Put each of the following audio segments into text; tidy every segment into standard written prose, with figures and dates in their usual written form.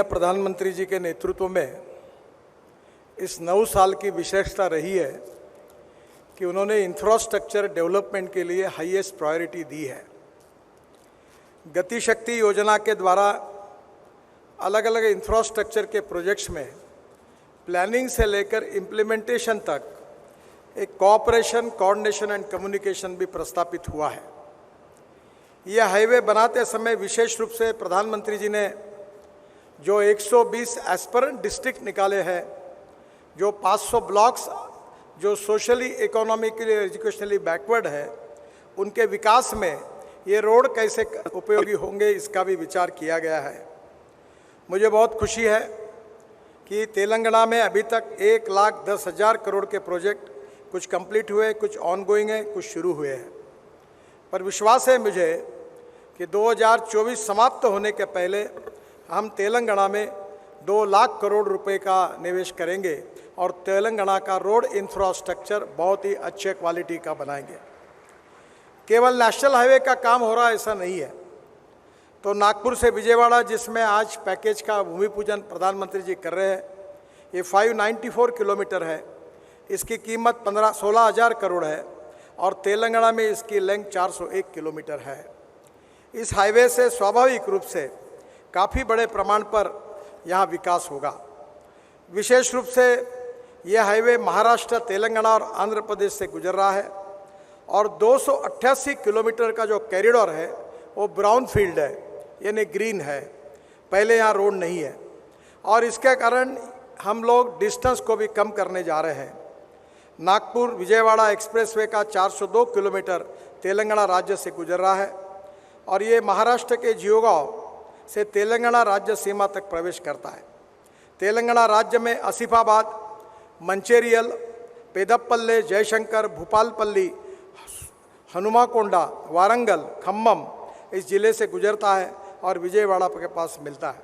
प्रधानमंत्री जी के नेतृत्व में इस 9 साल की विशेषता रही है कि उन्होंने इंफ्रास्ट्रक्चर डेवलपमेंट के लिए हाईएस्ट प्रायोरिटी दी है। गति शक्ति योजना के द्वारा अलग अलग इंफ्रास्ट्रक्चर के प्रोजेक्ट्स में प्लानिंग से लेकर इम्प्लीमेंटेशन तक एक कोऑपरेशन, कोऑर्डिनेशन एंड कम्युनिकेशन भी प्रस्तापित हुआ है। यह हाईवे बनाते समय विशेष रूप से प्रधानमंत्री जी ने जो 120 एस्पिरेंट डिस्ट्रिक्ट निकाले हैं, जो 500 ब्लॉक्स जो सोशली, इकोनॉमिकली, एजुकेशनली बैकवर्ड है, उनके विकास में ये रोड कैसे उपयोगी होंगे इसका भी विचार किया गया है। मुझे बहुत खुशी है कि तेलंगाना में अभी तक 1,10,000 करोड़ के प्रोजेक्ट कुछ कंप्लीट हुए, कुछ ऑनगोइंग है, कुछ शुरू हुए हैं। पर विश्वास है मुझे कि 2024 समाप्त होने के पहले हम तेलंगाना में 2 लाख करोड़ रुपए का निवेश करेंगे और तेलंगाना का रोड इंफ्रास्ट्रक्चर बहुत ही अच्छे क्वालिटी का बनाएंगे। केवल नेशनल हाईवे का काम हो रहा है ऐसा नहीं है। तो नागपुर से विजयवाड़ा, जिसमें आज पैकेज का भूमि पूजन प्रधानमंत्री जी कर रहे हैं, ये 594 किलोमीटर है। इसकी कीमत 16,000 करोड़ है और तेलंगाना में इसकी लेंथ 401 किलोमीटर है। इस हाईवे से स्वाभाविक रूप से काफ़ी बड़े प्रमाण पर यहाँ विकास होगा। विशेष रूप से यह हाईवे महाराष्ट्र, तेलंगाना और आंध्र प्रदेश से गुजर रहा है और 288 किलोमीटर का जो कॉरिडोर है वो ब्राउन फील्ड है, यानी ग्रीन है। पहले यहाँ रोड नहीं है और इसके कारण हम लोग डिस्टेंस को भी कम करने जा रहे हैं। नागपुर विजयवाड़ा एक्सप्रेसवे का 402 किलोमीटर तेलंगाना राज्य से गुजर रहा है और ये महाराष्ट्र के जियोगांव से तेलंगाना राज्य सीमा तक प्रवेश करता है। तेलंगाना राज्य में आसिफाबाद, मंचेरियल, पेदप्पल्ले, जयशंकर, भूपालपल्ली, हनुमाकोंडा, वारंगल, खम्मम इस जिले से गुजरता है और विजयवाड़ा के पास मिलता है।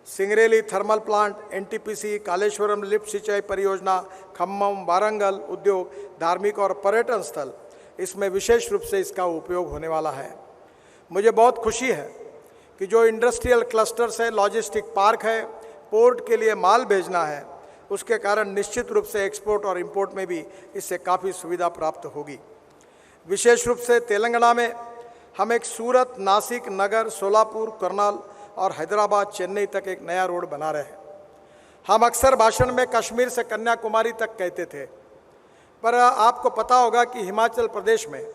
Singareni thermal plant, NTPC, Kaleshwaram lift सिंचाई परियोजना, खम्मम, वारंगल उद्योग, धार्मिक और पर्यटन स्थल, इसमें विशेष रूप से इसका उपयोग होने वाला है। मुझे बहुत खुशी है कि जो इंडस्ट्रियल क्लस्टर्स है, लॉजिस्टिक पार्क है, पोर्ट के लिए माल भेजना है, उसके कारण निश्चित रूप से एक्सपोर्ट और इंपोर्ट में भी इससे काफ़ी सुविधा प्राप्त होगी। विशेष रूप से तेलंगाना में हम एक सूरत, नासिक, नगर, सोलापुर, करनाल और हैदराबाद, चेन्नई तक एक नया रोड बना रहे हैं। हम अक्सर भाषण में कश्मीर से कन्याकुमारी तक कहते थे, पर आपको पता होगा कि हिमाचल प्रदेश में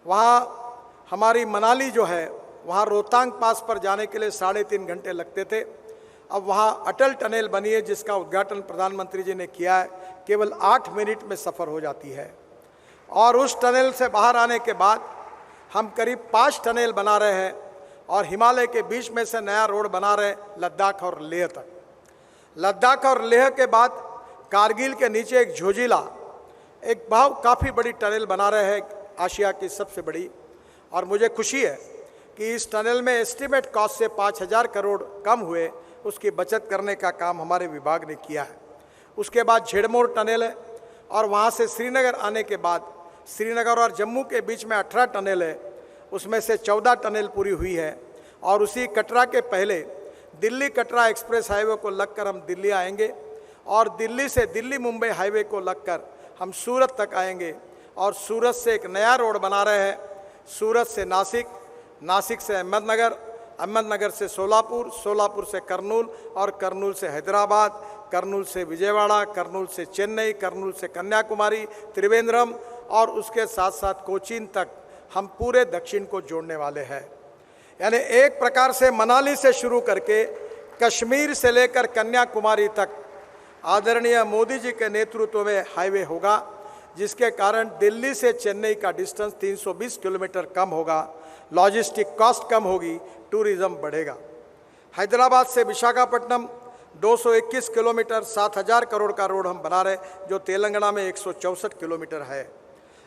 वहाँ हमारी मनाली जो है, वहाँ रोहतांग पास पर जाने के लिए 3.5 घंटे लगते थे। अब वहाँ अटल टनल बनी है जिसका उद्घाटन प्रधानमंत्री जी ने किया है, केवल 8 मिनट में सफ़र हो जाती है। और उस टनल से बाहर आने के बाद हम करीब 5 टनल बना रहे हैं और हिमालय के बीच में से नया रोड बना रहे लद्दाख और लेह तक। लद्दाख और लेह के बाद कारगिल के नीचे एक झोजिला, एक काफ़ी बड़ी टनल बना रहे हैं, आशिया की सबसे बड़ी। और मुझे खुशी है कि इस टनल में एस्टिमेट कॉस्ट से 5,000 करोड़ कम हुए, उसकी बचत करने का काम हमारे विभाग ने किया है। उसके बाद झेड़मोर टनल है और वहाँ से श्रीनगर आने के बाद श्रीनगर और जम्मू के बीच में 18 टनल है, उसमें से 14 टनल पूरी हुई है। और उसी कटरा के पहले दिल्ली कटरा एक्सप्रेस हाईवे को लगकर हम दिल्ली आएंगे और दिल्ली से दिल्ली मुंबई हाईवे को लगकर हम सूरत तक आएंगे और सूरत से एक नया रोड बना रहे हैं, सूरत से नासिक, नासिक से अहमदनगर, अहमदनगर से सोलापुर, सोलापुर से करनूल और करनूल से हैदराबाद, करनूल से विजयवाड़ा, करनूल से चेन्नई, करनूल से कन्याकुमारी, त्रिवेंद्रम और उसके साथ साथ कोचीन तक हम पूरे दक्षिण को जोड़ने वाले हैं। यानी एक प्रकार से मनाली से शुरू करके कश्मीर से लेकर कन्याकुमारी तक आदरणीय मोदी जी के नेतृत्व में हाईवे होगा, जिसके कारण दिल्ली से चेन्नई का डिस्टेंस 320 किलोमीटर कम होगा, लॉजिस्टिक कॉस्ट कम होगी, टूरिज्म बढ़ेगा। हैदराबाद से विशाखापट्टनम 221 किलोमीटर 7,000 करोड़ का रोड हम बना रहे, जो तेलंगाना में 164 किलोमीटर है।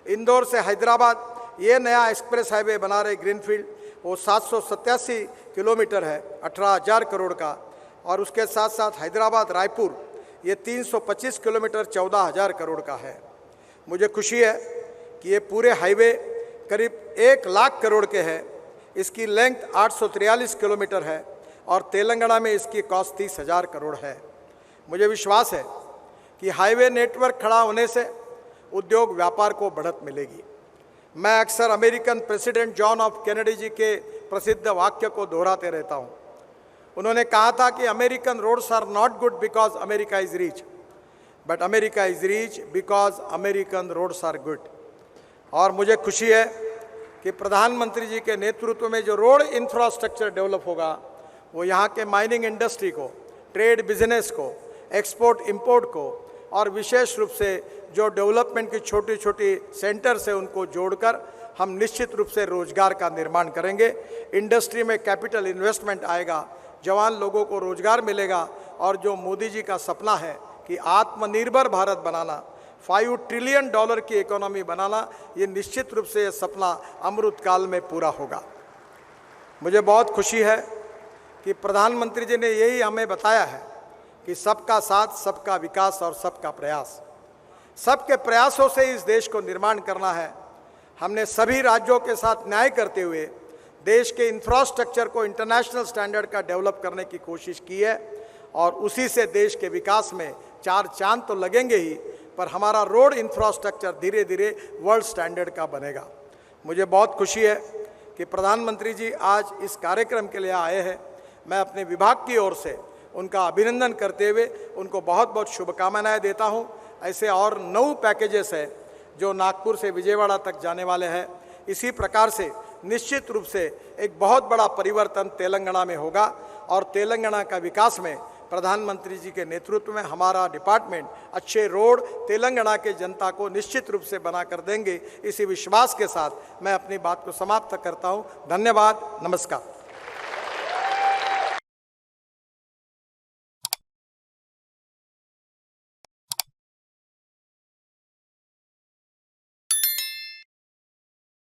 इंदौर से हैदराबाद ये नया एक्सप्रेस हाईवे बना रहे ग्रीनफील्ड, वो 787 किलोमीटर है, 18,000 करोड़ का। और उसके साथ साथ हैदराबाद रायपुर ये 325 किलोमीटर 14,000 करोड़ का है। मुझे खुशी है कि ये पूरे हाईवे करीब 1 लाख करोड़ के हैं। इसकी लेंथ 843 किलोमीटर है और तेलंगाना में इसकी कॉस्ट 30,000 करोड़ है। मुझे विश्वास है कि हाईवे नेटवर्क खड़ा होने से उद्योग व्यापार को बढ़त मिलेगी। मैं अक्सर American president John F Kennedy ji के प्रसिद्ध वाक्य को दोहराते रहता हूँ। उन्होंने कहा था कि American roads are not good because America is rich, but America is rich because American roads are good. और मुझे खुशी है कि प्रधानमंत्री जी के नेतृत्व में जो रोड इंफ्रास्ट्रक्चर डेवलप होगा वो यहाँ के माइनिंग इंडस्ट्री को, ट्रेड बिजनेस को, एक्सपोर्ट इंपोर्ट को और विशेष रूप से जो डेवलपमेंट की छोटी छोटी सेंटर्स है उनको जोड़कर हम निश्चित रूप से रोजगार का निर्माण करेंगे। इंडस्ट्री में कैपिटल इन्वेस्टमेंट आएगा, जवान लोगों को रोजगार मिलेगा और जो मोदी जी का सपना है कि आत्मनिर्भर भारत बनाना, $5 ट्रिलियन की इकोनॉमी बनाना, ये निश्चित रूप से ये सपना अमृतकाल में पूरा होगा। मुझे बहुत खुशी है कि प्रधानमंत्री जी ने यही हमें बताया है कि सबका साथ, सबका विकास और सबका प्रयास। सबके प्रयासों से इस देश को निर्माण करना है। हमने सभी राज्यों के साथ न्याय करते हुए देश के इंफ्रास्ट्रक्चर को इंटरनेशनल स्टैंडर्ड का डेवलप करने की कोशिश की है और उसी से देश के विकास में 4 चांद तो लगेंगे ही, पर हमारा रोड इंफ्रास्ट्रक्चर धीरे धीरे वर्ल्ड स्टैंडर्ड का बनेगा। मुझे बहुत खुशी है कि प्रधानमंत्री जी आज इस कार्यक्रम के लिए आए हैं। मैं अपने विभाग की ओर से उनका अभिनंदन करते हुए उनको बहुत बहुत शुभकामनाएं देता हूं। ऐसे और 9 पैकेजेस है जो नागपुर से विजयवाड़ा तक जाने वाले हैं। इसी प्रकार से निश्चित रूप से एक बहुत बड़ा परिवर्तन तेलंगाना में होगा और तेलंगाना का विकास में प्रधानमंत्री जी के नेतृत्व में हमारा डिपार्टमेंट अच्छे रोड तेलंगाना के जनता को निश्चित रूप से बना कर देंगे। इसी विश्वास के साथ मैं अपनी बात को समाप्त करता हूं। धन्यवाद, नमस्कार।